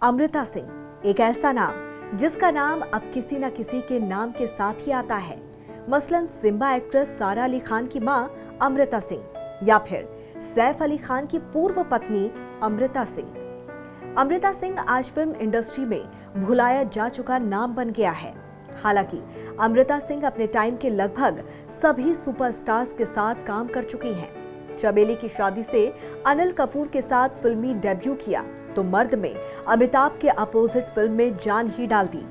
अमृता सिंह एक ऐसा नाम जिसका नाम अब किसी न किसी के नाम के साथ ही आता है। मसलन सिम्बा एक्ट्रेस सारा अली खान की मां अमृता सिंह या फिर सैफ अली खान की पूर्व पत्नी अमृता सिंह। अमृता सिंह आज फिल्म इंडस्ट्री में भुलाया जा चुका नाम बन गया है। हालांकि अमृता सिंह अपने टाइम के लगभग सभी सुपरस्टार्स के साथ काम कर चुकी हैं। चमेली की शादी से अनिल कपूर के साथ फिल्मी डेब्यू किया तो मर्द में अमिताभ के अपोजिट फिल्म में जान ही डाल दी।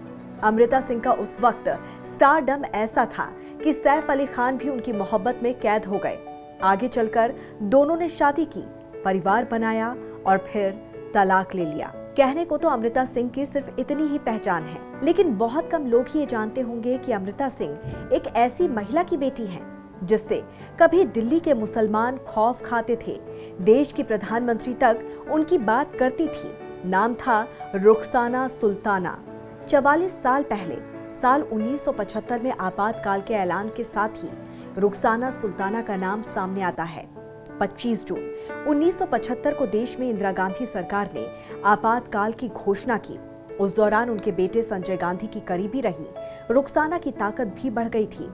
अमृता सिंह का उस वक्त स्टारडम ऐसा था कि सैफ अली खान भी उनकी मोहब्बत में कैद हो गए। आगे चलकर दोनों ने शादी की, परिवार बनाया और फिर तलाक ले लिया। कहने को तो अमृता सिंह की सिर्फ इतनी ही पहचान है, लेकिन बहुत कम लोग ही ये जानते होंगे कि अमृता सिंह एक ऐसी महिला की बेटी हैं जिससे कभी दिल्ली के मुसलमान खौफ खाते थे। देश की प्रधानमंत्री तक उनकी बात करती थी। नाम था रुखसाना सुल्ताना। 44 साल पहले साल 1975 में आपातकाल के ऐलान के साथ ही रुखसाना सुल्ताना का नाम सामने आता है। 25 जून 1975 को देश में इंदिरा गांधी सरकार ने आपातकाल की घोषणा की। उस दौरान उनके बेटे संजय गांधी की करीबी रही रुखसाना की ताकत भी बढ़ गई थी।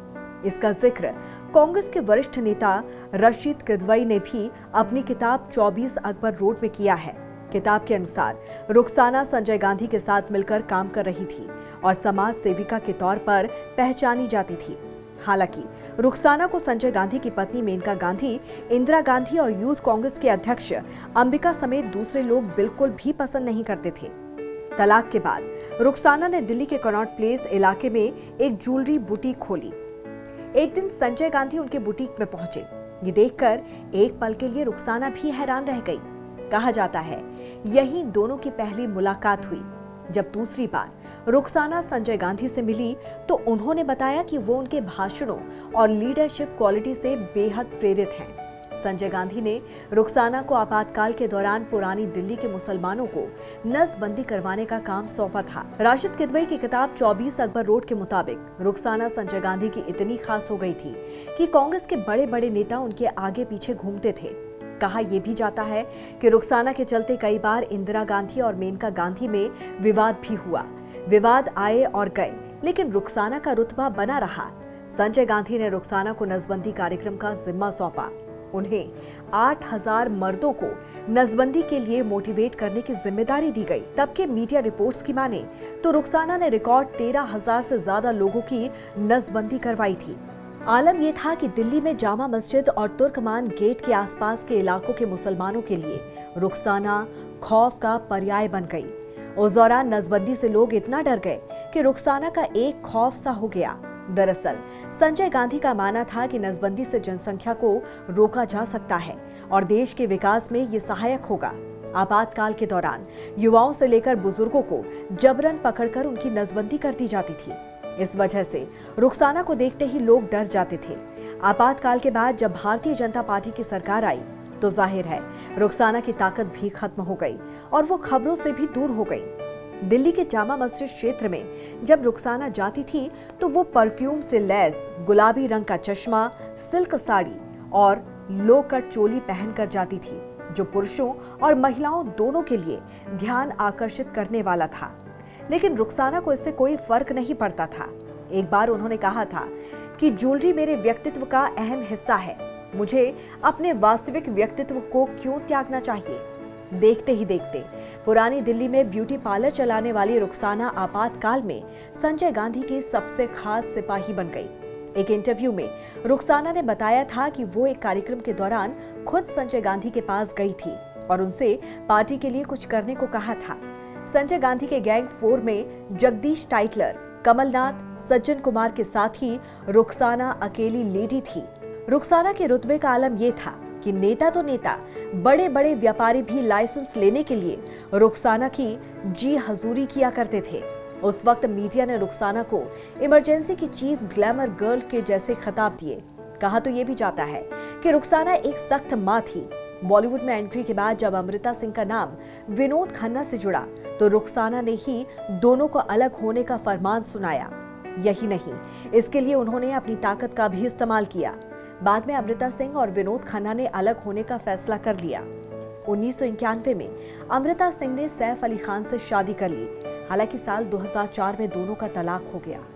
इसका जिक्र कांग्रेस के वरिष्ठ नेता रशीद किदवई ने भी अपनी किताब 24 अकबर रोड में किया है। किताब के अनुसार रुखसाना संजय गांधी के साथ मिलकर काम कर रही थी और समाज सेविका के तौर पर पहचानी जाती थी। हालांकि रुखसाना को संजय गांधी की पत्नी मेनका गांधी, इंदिरा गांधी और यूथ कांग्रेस के अध्यक्ष अंबिका समेत दूसरे लोग बिल्कुल भी पसंद नहीं करते थे। तलाक के बाद रुखसाना ने दिल्ली के कनॉट प्लेस इलाके में एक ज्वेलरी बुटीक खोली। एक दिन संजय गांधी उनके बुटीक में पहुंचे। ये देखकर एक पल के लिए रुखसाना भी हैरान रह गई। कहा जाता है यही दोनों की पहली मुलाकात हुई। जब दूसरी बार रुखसाना संजय गांधी से मिली तो उन्होंने बताया कि वो उनके भाषणों और लीडरशिप क्वालिटी से बेहद प्रेरित हैं। संजय गांधी ने रुखसाना को आपातकाल के दौरान पुरानी दिल्ली के मुसलमानों को नसबंदी करवाने का काम सौंपा था। राशिद किदवई की किताब 24 अकबर रोड के मुताबिक रुखसाना संजय गांधी की इतनी खास हो गई थी कि कांग्रेस के बड़े बड़े नेता उनके आगे पीछे घूमते थे। कहा यह भी जाता है कि रुखसाना के चलते कई बार इंदिरा गांधी और मेनका गांधी में विवाद भी हुआ। विवाद आए और गए, लेकिन रुखसाना का रुतबा बना रहा। संजय गांधी ने रुखसाना को नसबंदी कार्यक्रम का जिम्मा सौंपा। उन्हें 8000 मर्दों को नसबंदी के लिए मोटिवेट करने की जिम्मेदारी दी गई। तब के मीडिया रिपोर्ट्स की माने तो रुखसाना ने रिकॉर्ड 13000 से ज्यादा लोगों की नसबंदी करवाई थी। आलम यह था कि दिल्ली में जामा मस्जिद और तुर्कमान गेट के आसपास के इलाकों के मुसलमानों के लिए रुखसाना खौफ का पर्याय बन गई। उस दौरान नसबंदी से लोग इतना डर गए कि रुखसाना का एक खौफ सा हो गया। दरअसल संजय गांधी का मानना था कि नसबंदी से जनसंख्या को रोका जा सकता है और देश के विकास में ये सहायक होगा। आपातकाल के दौरान युवाओं से लेकर बुजुर्गों को जबरन पकड़कर उनकी नसबंदी कर दी जाती थी। इस वजह से रुखसाना को देखते ही लोग डर जाते थे। आपातकाल के बाद जब भारतीय जनता पार्टी की सरकार आई तो जाहिर है रुखसाना की ताकत भी खत्म हो गई और वो खबरों से भी दूर हो गई। दिल्ली के जामा मस्जिद क्षेत्र में जब रुखसाना जाती थी तो वो परफ्यूम से लैस गुलाबी रंग का चश्मा, सिल्क साड़ी और लो कट चोली पहनकर जाती थी, जो पुरुषों और महिलाओं दोनों के लिए ध्यान आकर्षित करने वाला था। लेकिन रुखसाना को इससे कोई फर्क नहीं पड़ता था। एक बार उन्होंने कहा था कि ज्वेलरी मेरे व्यक्तित्व का अहम हिस्सा है, मुझे अपने वास्तविक व्यक्तित्व को क्यों त्यागना चाहिए। देखते ही देखते पुरानी दिल्ली में ब्यूटी पार्लर चलाने वाली रुखसाना आपातकाल में संजय गांधी की सबसे खास सिपाही बन गई। एक इंटरव्यू में रुखसाना ने बताया था कि वो एक कार्यक्रम के दौरान खुद संजय गांधी के पास गई थी और उनसे पार्टी के लिए कुछ करने को कहा था। संजय गांधी के गैंग 4 में जगदीश टाइटलर, कमलनाथ, सज्जन कुमार के साथ ही रुखसाना अकेली लेडी थी। रुखसाना के रुतबे का आलम यह था कि नेता तो नेता, बड़े बड़े व्यापारी भी लाइसेंस लेने के लिए रुखसाना की जी हजूरी किया करते थे। उस वक्त मीडिया ने रुखसाना को इमरजेंसी की चीफ ग्लैमर गर्ल के जैसे खिताब दिए। कहा तो ये भी जाता है कि रुखसाना एक सख्त मां थी। बॉलीवुड में एंट्री के बाद जब अमृता सिंह का नाम विनोद खन्ना से जुड़ा तो रुखसाना ने ही दोनों को अलग होने का फरमान सुनाया। यही नहीं, इसके लिए उन्होंने अपनी ताकत का भी इस्तेमाल किया। बाद में अमृता सिंह और विनोद खन्ना ने अलग होने का फैसला कर लिया। 1991 में अमृता सिंह ने सैफ अली खान से शादी कर ली। हालांकि साल 2004 में दोनों का तलाक हो गया।